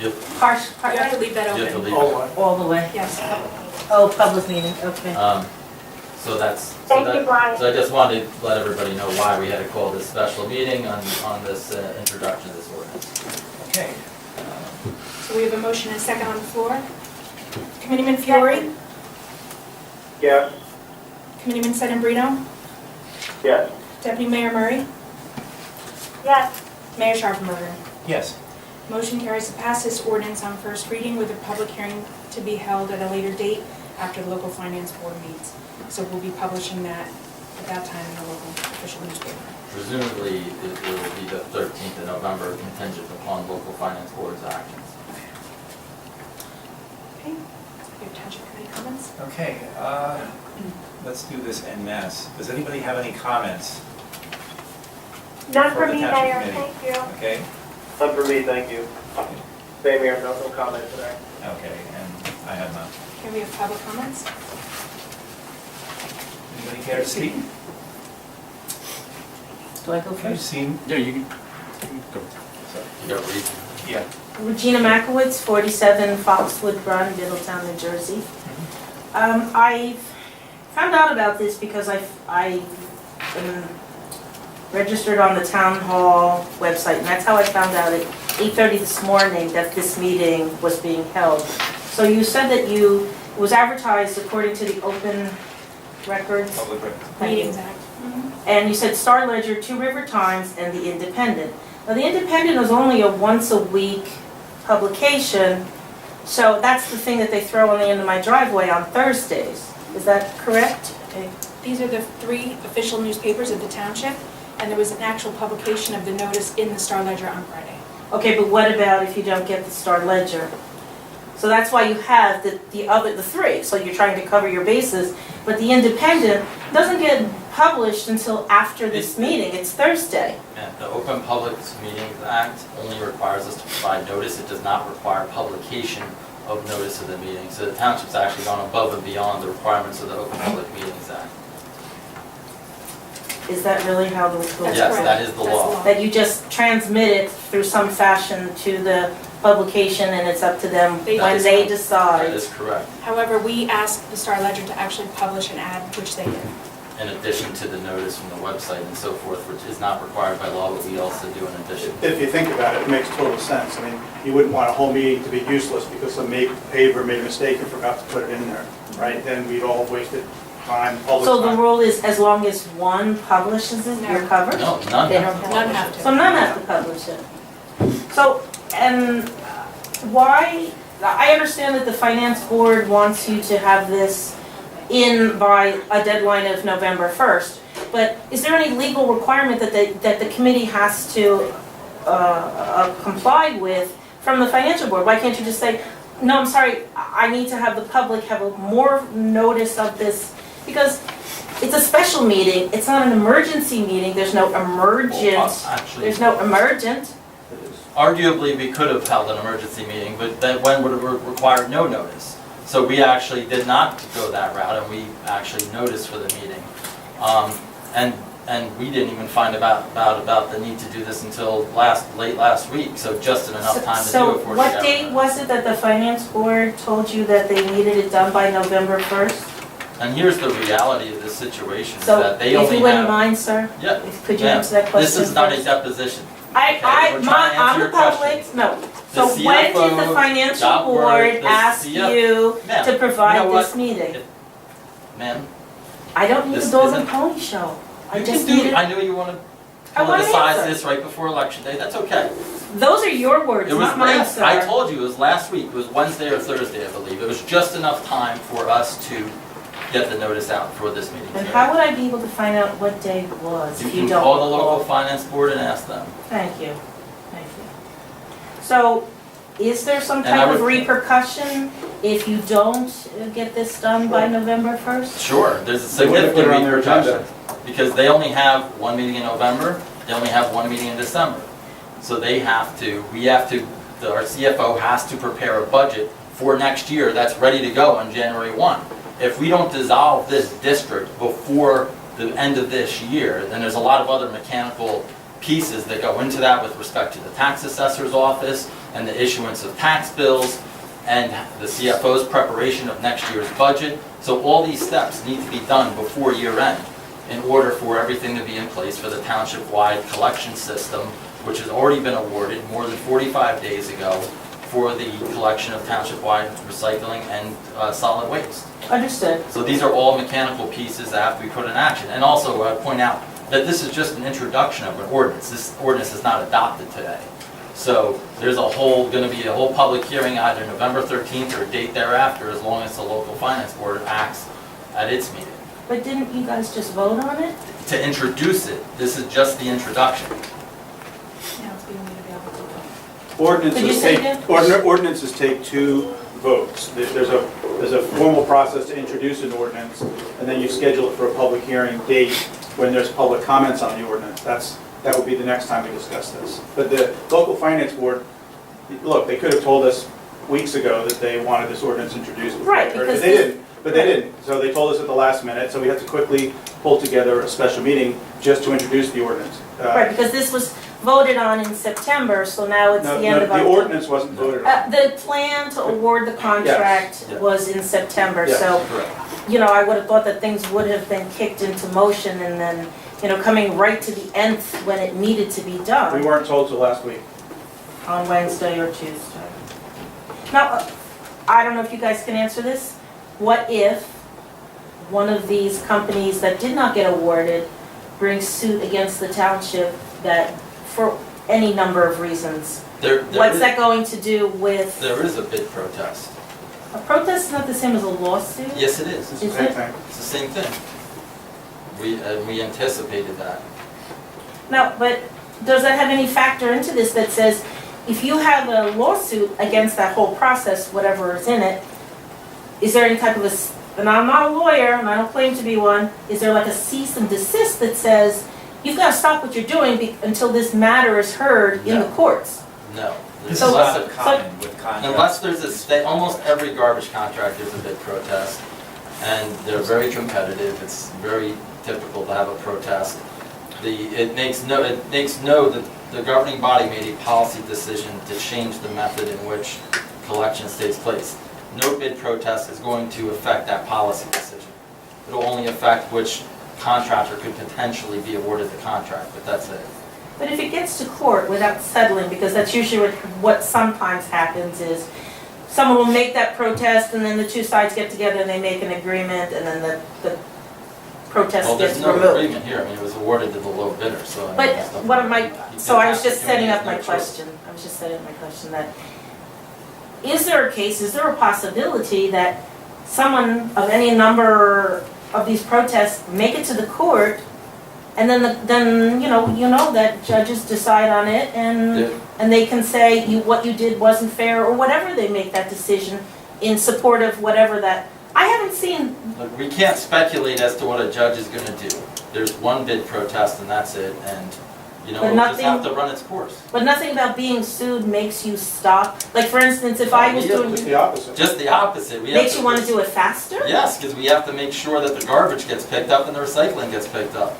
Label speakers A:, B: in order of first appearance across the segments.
A: You
B: You have to leave that
A: have to
B: open.
A: leave
C: Oh,
A: it.
C: what?
D: All the way?
B: Yes.
D: Oh, public meeting, okay.
A: So that's,
E: Thank you, Brian.
A: so I just wanted to let everybody know why we had to call this special meeting on this introduction of this ordinance.
C: Okay.
B: So we have a motion and a second on the floor. Committeeman Fiore?
E: Yes.
B: Committeeman Sedambrino?
E: Yes.
B: Deputy Mayor Murray?
E: Yes.
B: Mayor Sharpenberger?
C: Yes.
B: Motion carries to pass this ordinance on first reading with a public hearing to be held at a later date after the local finance board meets. So we'll be publishing that at that time in the local official newspaper.
A: Presumably, it will be the 13th of November contingent upon local finance board's actions.
B: Okay. Your township committee comments?
C: Okay, let's do this en masse. Does anybody have any comments?
E: None
C: For
E: for
C: the
E: me,
C: township
E: Mayor,
C: committee.
E: thank you.
C: Okay,
E: None for me, thank you. Same here, no comment today.
C: okay, and I have none.
B: Okay, we have public comments.
C: Anybody care to speak?
D: Do I go
C: Okay,
D: first?
C: seen,
F: Yeah, you can go.
A: You got read.
C: yeah.
D: Regina Makowitz, 47 Foxwood Run, Middletown, New Jersey. I found out about this because I registered on the town hall website, and that's how I found out at 8:30 this morning that this meeting was being held. So you said that it was advertised according to the open records.
C: Public record.
D: Thank you.
B: Meetings Act.
D: And you said Star Ledger, Two River Times, and The Independent. Now, The Independent is only a once-a-week publication, so that's the thing that they throw on the end of my driveway on Thursdays. Is that correct?
B: These are the three official newspapers of the township, and there was an actual publication of the notice in the Star Ledger on Friday.
D: Okay, but what about if you don't get the Star Ledger? So that's why you have the three, so you're trying to cover your bases, but The Independent doesn't get published until after this meeting, it's Thursday.
A: And the Open Public Meetings Act only requires us to provide notice. It does not require publication of notice of the meeting. So the township's actually gone above and beyond the requirements of the Open Public Meetings Act.
D: Is that really how the
B: That's
A: Yes,
B: correct.
A: that is the
B: That's
A: law.
D: that you just transmit it through some fashion to the publication and it's up to them
B: They
D: when
B: decide.
D: they
A: That
D: decide?
A: is correct.
B: However, we asked the Star Ledger to actually publish an ad, which they did.
A: In addition to the notice from the website and so forth, which is not required by law, but we also do in addition.
G: If you think about it, it makes total sense. I mean, you wouldn't want a whole meeting to be useless because some paver made a mistake and forgot to put it in there, right? Then we'd all have wasted time, public
D: So the
G: time.
D: rule is as long as one publishes it, you're
B: No.
D: covered?
A: No, none
D: They
A: have
D: don't
A: to
B: None
A: publish
B: have
A: it.
B: to.
D: So none have to publish it. So, and why, I understand that the finance board wants you to have this in by a deadline of November 1st, but is there any legal requirement that the committee has to comply with from the financial board? Why can't you just say, no, I'm sorry, I need to have the public have a more notice of this? Because it's a special meeting, it's not an emergency meeting, there's no emergent,
A: Actually,
D: there's no emergent.
A: arguably, we could have held an emergency meeting, but that one would have required no notice. So we actually did not go that route, and we actually noticed for the meeting. And we didn't even find about the need to do this until late last week, so just in enough time to do it
D: So
A: for
D: what date was it that the finance board told you that they needed it done by November 1st?
A: And here's the reality of this situation, is
D: So
A: that they
D: if
A: only
D: you wouldn't
A: have...
D: mind, sir,
A: Yeah,
D: could you
A: ma'am,
D: answer that question
A: this is not a
D: first?
A: deposition. Okay, we're trying to answer
D: I'm the
A: your
D: public,
A: questions.
D: no.
A: The
D: So when did the
A: CFO
D: financial
A: got word,
D: board
A: the
D: ask
A: CF
D: you
A: Ma'am,
D: to
A: you
D: provide
A: know
D: this
A: what?
D: meeting?
A: Ma'am,
D: I don't need
A: this
D: a dog and
A: isn't-
D: pony show. I
A: you
D: just
A: can do,
D: need
A: I
D: it.
A: knew you wanted
D: I
A: to
D: want an
A: politicize
D: answer.
A: this right before election day, that's okay.
D: Those are your words,
A: It was
D: not mine,
A: last,
D: sir.
A: I told you, it was last week, it was Wednesday or Thursday, I believe. It was just enough time for us to get the notice out for this meeting
D: And
A: today.
D: how would I be able to find out what day it was
A: You
D: if you
A: can
D: don't?
A: call the
D: recall?
A: local finance board and ask them.
D: Thank you, thank you. So, is there some
A: And I
D: type of
A: would-
D: repercussion if you don't get this done by November 1st?
A: Sure, there's a
F: They wouldn't
A: significant
F: put it on their agenda.
A: repercussion. Because they only have one meeting in November, they only have one meeting in December. So they have to, our CFO has to prepare a budget for next year that's ready to go on January 1. If we don't dissolve this district before the end of this year, then there's a lot of other mechanical pieces that go into that with respect to the tax assessor's office, and the issuance of tax bills, and the CFO's preparation of next year's budget. So all these steps need to be done before year end in order for everything to be in place for the township-wide collection system, which has already been awarded more than 45 days ago for the collection of township-wide recycling and solid waste.
D: Understood.
A: So these are all mechanical pieces that have to be put in action. And also, I point out that this is just an introduction of an ordinance. This ordinance is not adopted today. So there's going to be a whole public hearing either November 13th or a date thereafter, as long as the local finance board acts at its meeting.
D: But didn't you guys just vote on it?
A: To introduce it, this is just the introduction.
B: Now it's being made available to the public.
G: Ordinances
D: Could you say
G: take,
D: again?
G: ordinances take 2 votes. There's a formal process to introduce an ordinance, and then you schedule it for a public hearing date when there's public comments on the ordinance. That would be the next time we discuss this. But the local finance board, look, they could have told us weeks ago that they wanted this ordinance introduced.
D: Right,
G: But
D: because
G: they didn't. But they didn't. So they told us at the last minute, so we had to quickly pull together a special meeting just to introduce the ordinance.
D: Right, because this was voted on in September, so now it's
G: No,
D: the end of
G: the
D: October.
G: ordinance wasn't voted on.
D: The plan to award the contract
A: Yes.
D: was in September,
G: Yes.
D: so,
A: Correct.
D: I would have thought that things would have been kicked into motion and then, coming right to the nth when it needed to be
G: We
D: done
G: weren't told till last week.
D: on Wednesday or Tuesday. Now, I don't know if you guys can answer this. What if one of these companies that did not get awarded brings suit against the township that, for any number of reasons? What's that going to do with,
A: There is a bid protest.
D: a protest is not the same as a lawsuit?
A: Yes, it is.
G: It's the
D: Is
G: same
D: it?
G: thing.
A: It's the same thing. We anticipated that.
D: No, but does that have any factor into this that says, if you have a lawsuit against that whole process, whatever is in it, is there any type of and I'm not a lawyer, and I don't claim to be one, is there like a cease and desist that says, you've got to stop what you're doing until this matter is heard in the courts?
A: No.
C: This
D: So-
C: is not
D: so-
C: common with contracts.
A: Unless there's a state, almost every garbage contract there's a bid protest, and they're very competitive. It's very typical to have a protest. The governing body made a policy decision to change the method in which collection takes place. No bid protest is going to affect that policy decision. It'll only affect which contractor could potentially be awarded the contract, but that's it.
D: But if it gets to court without settling, because that's usually what sometimes happens is, someone will make that protest, and then the two sides get together and they make an agreement, and then the protest
A: Well,
D: gets
A: there's no
D: removed.
A: agreement here. I mean, it was awarded to the low bidder, so. I mean,
D: But
A: there's nothing-
D: what am I,
A: you
D: so I was
A: didn't
D: just
A: have to,
D: setting
A: you
D: up my
A: had no choice.
D: question. I was just setting up my question that, is there a possibility that someone of any number of these protests make it to the court, and then you know that judges decide on it,
A: Yeah.
D: and they can say what you did wasn't fair, or whatever, they make that decision in support of whatever that, I haven't seen,
A: Look, we can't speculate as to what a judge is gonna do. There's one bid protest and that's it, and,
D: But
A: it'll just have
D: nothing-
A: to run its course.
D: but nothing about being sued makes you stop. Like, for instance, if I was
A: Yeah,
D: doing,
G: Just the opposite.
A: Just the opposite. We have
D: makes you want to do it faster?
A: Yes, because we have to make sure that the garbage gets picked up and the recycling gets picked up.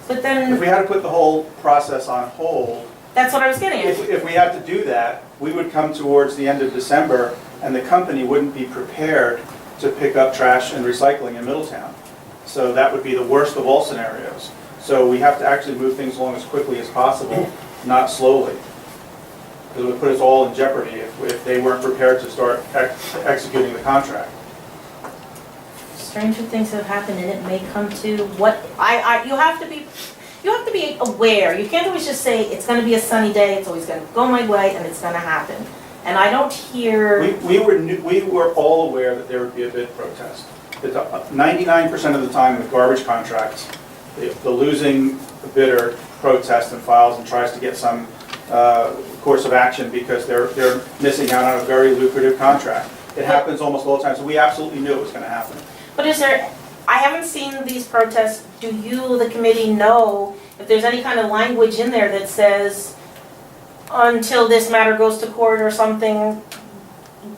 D: But
G: If
D: then,
G: we had to put the whole process on hold,
D: that's what I was getting at.
G: if we had to do that, we would come towards the end of December, and the company wouldn't be prepared to pick up trash and recycling in Middletown. So that would be the worst of all scenarios. So we have to actually move things along as quickly as possible, not slowly. Because it would put us all in jeopardy if they weren't prepared to start executing the contract.
D: Stranger things have happened, and it may come to what, you have to be aware. You can't always just say, it's gonna be a sunny day, it's always gonna go my way, and it's gonna happen. And I don't hear,
G: We were all aware that there would be a bid protest. 99% of the time with garbage contracts, the losing bidder protests and files and tries to get some course of action because they're missing out on a very lucrative contract. It happens almost all the time, so we absolutely knew it was going to happen.
D: but I haven't seen these protests. Do you, the committee, know if there's any kind of language in there that says, until this matter goes to court or something,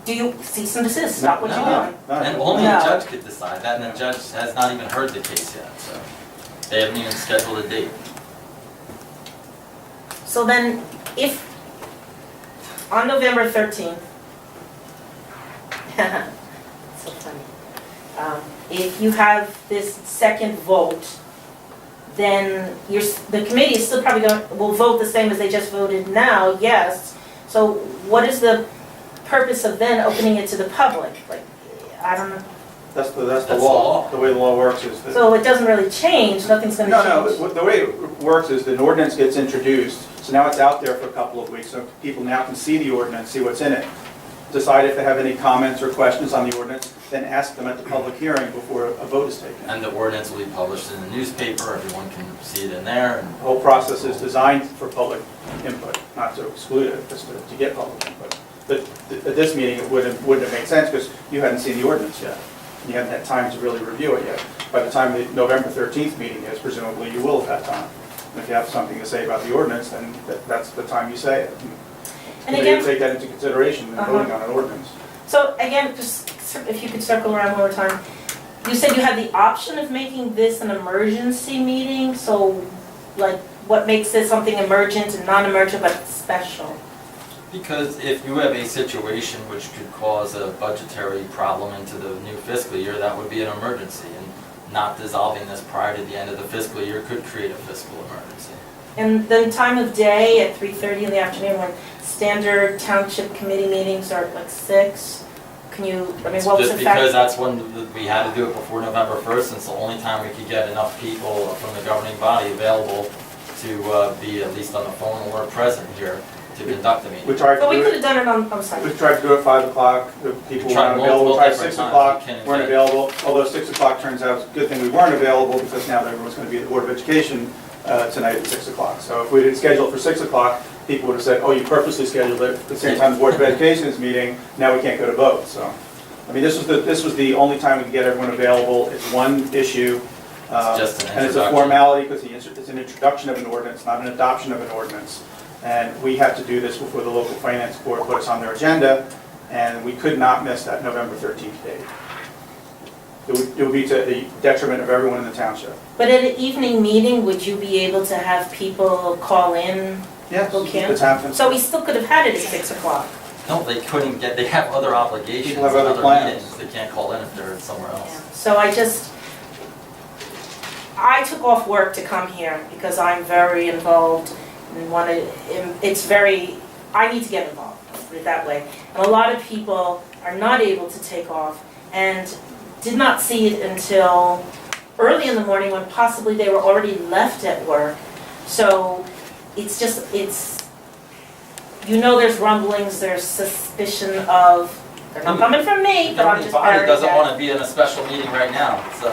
D: do you cease and desist, stop what you're
A: No.
D: doing?
A: And only a
D: No.
A: judge could decide that, and the judge has not even heard the case yet, so they haven't even scheduled a date.
D: So then, if, on November 13th, so funny, if you have this second vote, then the committee is still probably will vote the same as they just voted now, yes. So what is the purpose of then opening it to the public? Like, I don't know.
G: That's the
A: That's the
G: law.
A: law.
G: The way the law works is that.
D: So it doesn't really change, nothing's gonna change?
G: No, the way it works is the ordinance gets introduced, so now it's out there for a couple of weeks, so people now can see the ordinance, see what's in it, decide if they have any comments or questions on the ordinance, then ask them at the public hearing before a vote is taken.
A: And the ordinance will be published in the newspaper, everyone can see it in there, and
G: The whole process is designed for public input, not to exclude it, just to get public input. But at this meeting, it wouldn't have made sense because you hadn't seen the ordinance yet. You haven't had time to really review it yet. By the time the November 13th meeting is, presumably you will have had time. And if you have something to say about the ordinance, then that's the time you say it.
D: And
G: You
D: again,
G: take that into consideration when voting on an ordinance.
D: so again, just if you could circle around one more time. You said you had the option of making this an emergency meeting, so like what makes this something emergent and non-emergent but special?
A: because if you have a situation which could cause a budgetary problem into the new fiscal year, that would be an emergency, and not dissolving this prior to the end of the fiscal year could create a fiscal emergency.
D: And then time of day at 3:30 in the afternoon when standard township committee meetings are at like 6? Can you, I mean, what was
A: Just
D: the fact?
A: because that's when we had to do it before November 1st, and it's the only time we could get enough people from the governing body available to be at least on the phone or present here to conduct the meeting.
G: We tried
D: But we
G: to
D: could
G: do
D: have done it on, I'm
G: it,
D: sorry.
G: we tried to do it 5 o'clock, the people
A: We tried
G: weren't available. We
A: multiple
G: tried
A: different
G: 6
A: times.
G: o'clock,
A: We can't
G: weren't
A: get-
G: available. Although 6 o'clock turns out, it's a good thing we weren't available because now everyone's going to be at the Board of Education tonight at 6 o'clock. So if we didn't schedule it for 6 o'clock, people would have said, oh, you purposely scheduled it at the same time the Board of Education is meeting, now we can't go to vote, so. I mean, this was the only time we could get everyone available. It's one issue.
A: It's just an
G: And it's a
A: introduction.
G: formality because it's an introduction of an ordinance, not an adoption of an ordinance. And we have to do this before the local finance board put us on their agenda, and we could not miss that November 13th date. It would be to the detriment of everyone in the township.
D: But at an evening meeting, would you be able to have people call in?
G: Yes,
D: Who can't?
G: it's happened.
D: So we still could have had it at 6 o'clock.
A: No, they couldn't get, they have other obligations
G: People have
A: and
G: other
A: other
G: plans.
A: meetings, they can't call in if they're somewhere else.
D: So I took off work to come here because I'm very involved and I need to get involved, put it that way. And a lot of people are not able to take off and did not see it until early in the morning when possibly they were already left at work. So it's there's rumblings, there's suspicion of, they're not coming from me,
A: The
D: but I'm
A: governing
D: just
A: body
D: parroting
A: doesn't
D: that.
A: want to be in a special meeting right now, so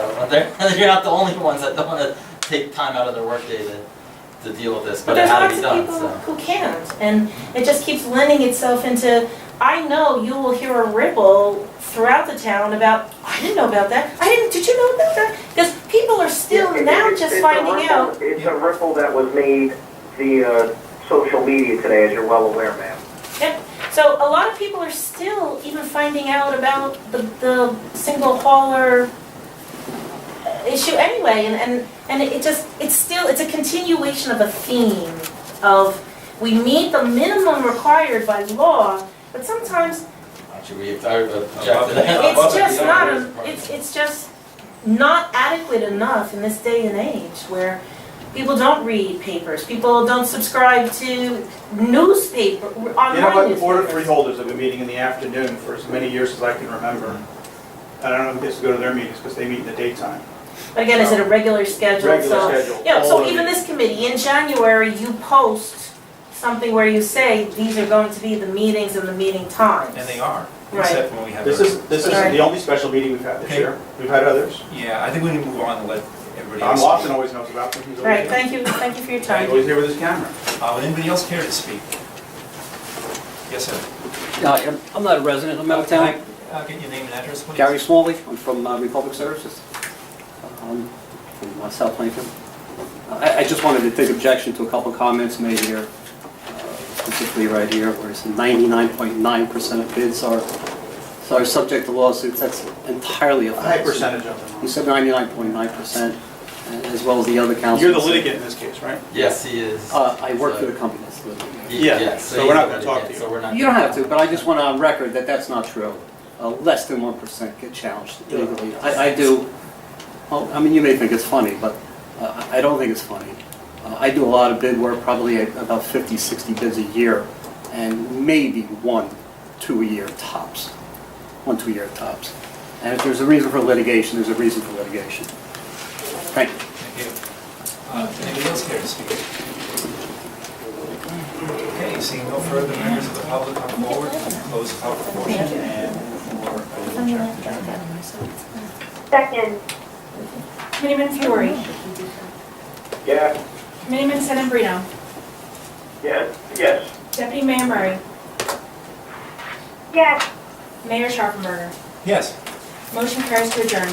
A: you're not the only ones that don't want to take time out of their workday to deal with this,
D: But
A: but it
D: there's
A: had to
D: lots
A: be
D: of
A: done,
D: people
A: so.
D: who can't, and it just keeps lending itself into, I know you will hear a ripple throughout the town about, I didn't know about that, did you know about that? Because people are still now just
E: It's a
D: finding
E: ripple-
D: out.
E: It's a ripple that was made via social media today, as you're well aware, ma'am.
D: Yep. So a lot of people are still even finding out about the single hauler issue anyway, and it's a continuation of a theme of, we meet the minimum required by law, but sometimes
A: Should we object to
C: Above
A: that?
D: it's
C: it,
D: just
C: beyond
D: not, it's just not adequate enough in this day and age where people don't read papers, people don't subscribe to newspaper,
G: You know
D: online
G: what, the Board of
D: newspapers.
G: Freeholders have been meeting in the afternoon for as many years as I can remember. I don't know who gets to go to their meetings because they meet in the daytime.
D: But again, is it a regular schedule?
G: Regular
D: So,
G: schedule.
D: yeah,
G: all
D: so
G: of
D: even
G: it.
D: this committee, in January, you post something where you say, these are going to be the meetings and the meeting times.
C: And they are,
D: Right.
C: except when we have.
G: This isn't
D: Right.
G: the only special meeting we've had this
C: Okay.
G: year. We've had others.
C: Yeah, I think we need to move on and let everybody
G: Tom
C: else.
G: Lawson always knows about them. He's
D: All right,
G: always here.
D: thank you for your
G: He's
D: time.
G: always here with his camera.
C: Would anybody else care to speak? Yes, sir.
F: Yeah, I'm not a resident of Middletown.
C: Can I get your name and address, please?
F: Gary Smalley, I'm from Republic Services, from South Plainfield. I just wanted to take objection to a couple of comments made here, specifically right here, where it's 99.9% of bids are subject to lawsuits. That's entirely a
G: A high
F: fallacy.
G: percentage of them.
F: You said 99.9%. as well as the other councils.
G: You're the litigant in this case, right?
A: Yes, he is.
F: I work for the company that's the litigant.
G: Yeah, so we're not gonna talk to you.
A: So we're not.
F: You don't have to, but I just want on record that that's not true. Less than 1% get challenged legally. I do, well, I mean, you may think it's funny, but I don't think it's funny. I do a lot of bid work, probably about 50, 60 bids a year, and maybe 1, 2 a year tops. 1, 2 a year tops. And if there's a reason for litigation, there's a reason for litigation. Thank you.
C: Thank you. Anybody else care to speak? Okay, seeing no further members of the public come forward, close the public portion and for adjournment.
E: Second.
B: Committeeman Fiore,
E: Yes.
B: Committeeman Sedambrino,
E: Yes. Yes.
B: Deputy Mayor Murray,
E: Yes.
B: Mayor Schaffenberger.
C: Yes.
B: Motion carries to adjourn.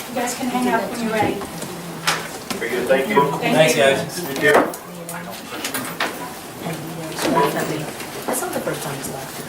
B: You guys can hang out when you're ready.
E: Very good, thank you.
C: Thanks, guys. Thank you.
H: That's not the first time it's left.